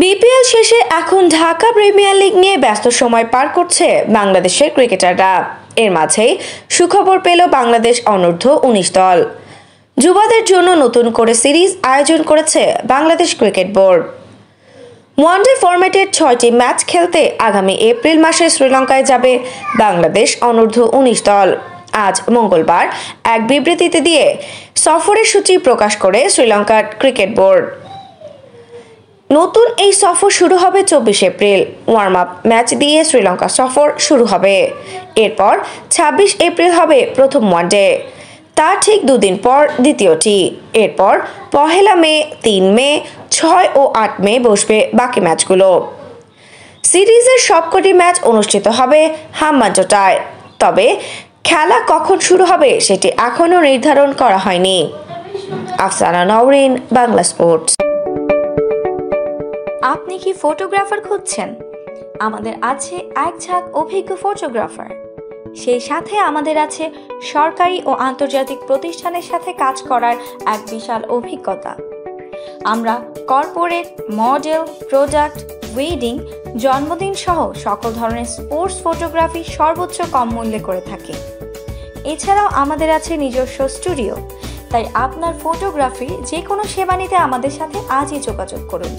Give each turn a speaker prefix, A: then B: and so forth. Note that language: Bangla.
A: বিপিএল শেষে এখন ঢাকা প্রিমিয়ার লিগ নিয়ে ব্যস্ত সময় পার করছে বাংলাদেশের ক্রিকেটাররা। এর মাঝেই সুখবর পেল বাংলাদেশ অনূর্ধ্ব-19 দল। যুবাদের জন্য নতুন করে সিরিজ আয়োজন করেছে বাংলাদেশ ক্রিকেট বোর্ড। ওয়ানডে ফরম্যাটের 6টি ম্যাচ খেলতে আগামী এপ্রিল মাসে শ্রীলঙ্কায় যাবে বাংলাদেশ অনূর্ধ্ব-19 দল। আজ মঙ্গলবার এক বিবৃতিতে দিয়ে সফরের সূচি প্রকাশ করে শ্রীলঙ্কার ক্রিকেট বোর্ড। নতুন এই সফর শুরু হবে 24 এপ্রিল। ওয়ার্ম আপ ম্যাচ দিয়ে শ্রীলঙ্কা সফর শুরু হবে। এরপর 26 এপ্রিল হবে প্রথম ওয়ানডে, তার ঠিক দুদিন পর দ্বিতীয়টি। এরপর 1 মে, 3 মে, 6 ও 8 মে বসবে বাকি ম্যাচগুলো। সিরিজের সবকটি ম্যাচ অনুষ্ঠিত হবে হাম্মানটোটায়। তবে খেলা কখন শুরু হবে সেটি এখনও নির্ধারণ করা হয়নি। আফসানা নওরিন, বাংলা স্পোর্টস।
B: আপনি কি ফটোগ্রাফার খুঁজছেন? আমাদের আছে এক ঝাঁক অভিজ্ঞ ফটোগ্রাফার। সেই সাথে আমাদের আছে সরকারি ও আন্তর্জাতিক প্রতিষ্ঠানের সাথে কাজ করার এক বিশাল অভিজ্ঞতা। আমরা কর্পোরেট, মডেল, প্রোডাক্ট, ওয়েডিং, জন্মদিন সহ সকল ধরনের স্পোর্টস ফটোগ্রাফি সর্বোচ্চ কম মূল্যে করে থাকি। এছাড়াও আমাদের আছে নিজস্ব স্টুডিও। তাই আপনার ফটোগ্রাফির যে কোনো সেবা নিতে আমাদের সাথে আজই যোগাযোগ করুন।